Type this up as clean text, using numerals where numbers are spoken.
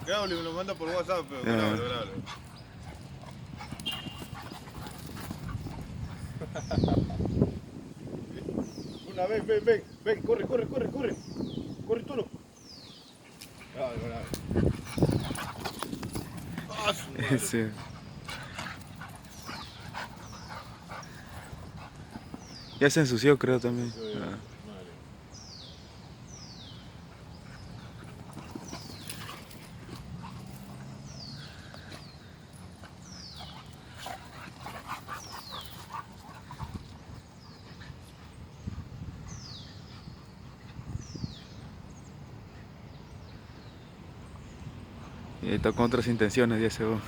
Grábalo y me lo manda por WhatsApp, pero Ah. grábalo, grábalo. Una vez, ven, ven, ven, corre, corre, corre, corre. Corre, toro. Grábalo, grábalo. ¡Ah, su madre! Sí. Ya se ensució, creo también. Ah. Y está con otras intenciones, ya se va.